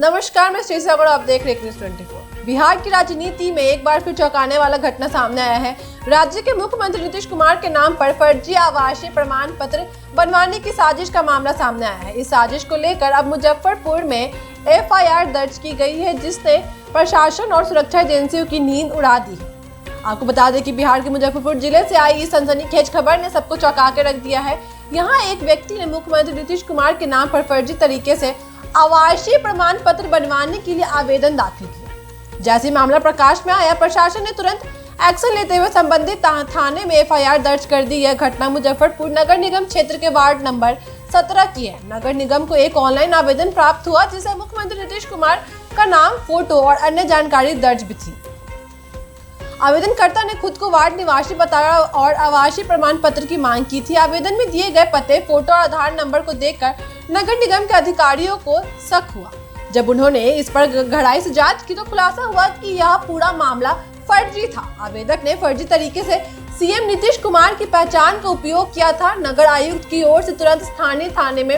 नमस्कार, मैं श्री सागर, आप देख रहे हैं न्यूज़ 24। बिहार की राजनीति में एक बार फिर चौंकाने वाला घटना सामने आया है। राज्य के मुख्यमंत्री नीतीश कुमार के नाम पर फर्जी आवासीय प्रमाण पत्र बनवाने की साजिश का मामला सामने आया है। इस साजिश को लेकर अब मुजफ्फरपुर में FIR दर्ज की गई है, जिसने प्रशासन और सुरक्षा एजेंसियों की नींद उड़ा दी है। आपको बता दें कि बिहार के मुजफ्फरपुर जिले से आई इस सनसनीखेज खबर ने सबको चौंका के रख दिया है। यहाँ एक व्यक्ति ने मुख्यमंत्री नीतीश कुमार के नाम पर फर्जी तरीके से आवासीय प्रमाण पत्र बनवाने के लिए आवेदन दाखिल किया। जैसे मामला प्रकाश में आया, प्रशासन ने तुरंत एक्शन लेते हुए संबंधित थाने में FIR दर्ज कर दी। यह घटना मुजफ्फरपुर नगर निगम क्षेत्र के वार्ड नंबर 17 की है। नगर निगम को एक ऑनलाइन आवेदन प्राप्त हुआ, जिसमें मुख्यमंत्री नीतीश कुमार का नाम, फोटो और अन्य जानकारी दर्ज भी थी। आवेदनकर्ता ने खुद को वार्ड निवासी बताया और आवासीय प्रमाण पत्र की मांग की थी। आवेदन में दिए गए पते, फोटो और आधार नंबर को देखकर नगर निगम के अधिकारियों को शक हुआ। जब उन्होंने इस पर गहराई से जांच की तो खुलासा हुआ कि यह पूरा मामला फर्जी था। आवेदक ने फर्जी तरीके से CM नीतीश कुमार की पहचान का उपयोग किया था। नगर आयुक्त की ओर से तुरंत स्थानीय थाने में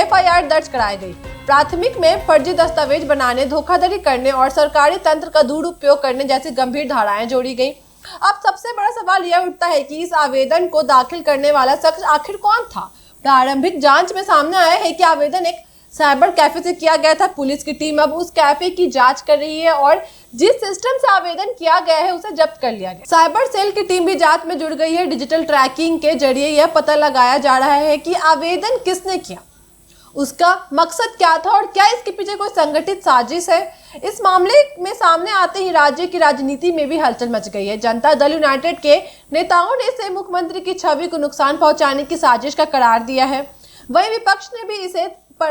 FIR दर्ज कराई गई। प्राथमिक में फर्जी दस्तावेज बनाने, धोखाधड़ी करने और सरकारी तंत्र का दुरुपयोग करने जैसी गंभीर धाराएं जोड़ी गई। अब सबसे बड़ा सवाल यह उठता है कि इस आवेदन को दाखिल करने वाला शख्स आखिर कौन था। प्रारंभिक जांच में सामने आया है कि आवेदन एक साइबर कैफे से किया गया था। पुलिस की टीम अब उस कैफे की जांच कर रही है और जिस सिस्टम से आवेदन किया गया है उसे जब्त कर लिया गया। साइबर सेल की टीम भी जांच में जुड़ गई है। डिजिटल ट्रैकिंग के जरिए यह पता लगाया जा रहा है कि आवेदन किसने किया, उसका मकसद क्या था और क्या इसके पीछे कोई संगठित साजिश है। इस मामले में सामने आते ही राज्य की राजनीति में भी हलचल मच गई है। जनता दल यूनाइटेड के नेताओं ने इसे मुख्यमंत्री की छवि को नुकसान पहुंचाने की साजिश का करार दिया है। वहीं विपक्ष ने भी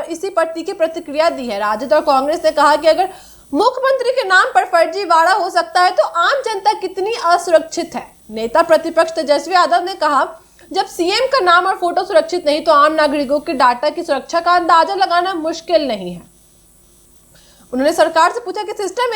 इसी पर तीखी प्रतिक्रिया दी है। राजद और कांग्रेस ने कहा कि अगर मुख्यमंत्री के नाम पर फर्जीवाड़ा हो सकता है तो आम जनता कितनी असुरक्षित है। नेता प्रतिपक्ष तेजस्वी यादव ने कहा, जब CM का नाम और फोटो सुरक्षित नहीं तो आम नागरिकों के डाटा की सुरक्षा का अंदाजा लगाना मुश्किल नहीं है। उन्होंने सरकार से पूछा कि सिस्टम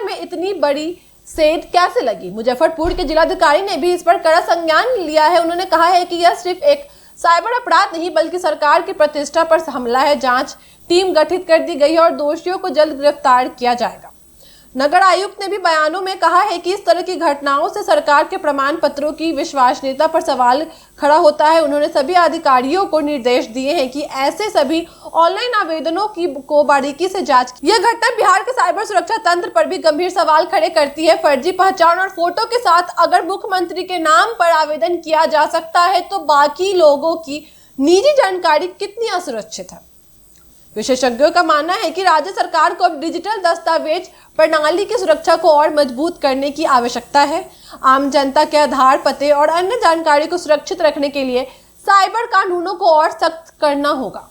में इतनी बड़ी सेध कैसे लगी। मुजफ्फरपुर के जिलाधिकारी ने भी इस पर कड़ा संज्ञान लिया है। उन्होंने कहा है कि यह सिर्फ एक साइबर अपराध नहीं बल्कि सरकार की प्रतिष्ठा पर हमला है। जांच टीम गठित कर दी गई है और दोषियों को जल्द गिरफ्तार किया जाएगा। नगर आयुक्त ने भी बयानों में कहा है कि इस तरह की घटनाओं से सरकार के प्रमाण पत्रों की विश्वसनीयता पर सवाल खड़ा होता है। उन्होंने सभी अधिकारियों को निर्देश दिए हैं कि ऐसे सभी ऑनलाइन आवेदनों को बारीकी से जांच की। यह घटना बिहार के साइबर सुरक्षा तंत्र पर भी गंभीर सवाल खड़े करती है। फर्जी पहचान और फोटो के साथ अगर मुख्यमंत्री के नाम पर आवेदन किया जा सकता है तो बाकी लोगों की निजी जानकारी कितनी असुरक्षित है। विशेषज्ञों का मानना है कि राज्य सरकार को अब डिजिटल दस्तावेज प्रणाली की सुरक्षा को और मजबूत करने की आवश्यकता है। आम जनता के आधार, पते और अन्य जानकारी को सुरक्षित रखने के लिए साइबर कानूनों को और सख्त करना होगा।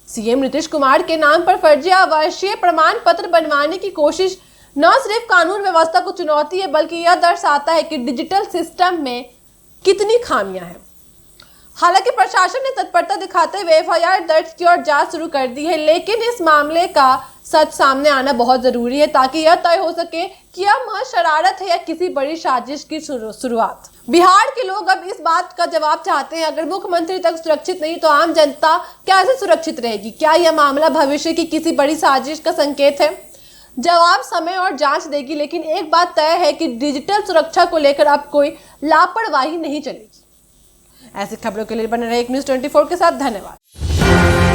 CM नीतीश कुमार के नाम पर फर्जी आवासीय प्रमाण पत्र बनवाने की कोशिश न सिर्फ कानून व्यवस्था को चुनौती है बल्कि यह दर्शाता है कि डिजिटल सिस्टम में कितनी खामियां हैं। हालांकि प्रशासन ने तत्परता दिखाते हुए FIR दर्ज की और जांच शुरू कर दी है, लेकिन इस मामले का सच सामने आना बहुत जरूरी है ताकि यह तय हो सके कि यह महज शरारत है या किसी बड़ी साजिश की शुरुआत। बिहार के लोग अब इस बात का जवाब चाहते हैं, अगर मुख्यमंत्री तक सुरक्षित नहीं तो आम जनता कैसे सुरक्षित रहेगी। क्या यह मामला भविष्य की किसी बड़ी साजिश का संकेत है? जवाब समय और जांच देगी, लेकिन एक बात तय है कि डिजिटल सुरक्षा को लेकर अब कोई लापरवाही नहीं चलेगी। ऐसी खबरों के लिए बने रहे न्यूज़ 24 के साथ। धन्यवाद।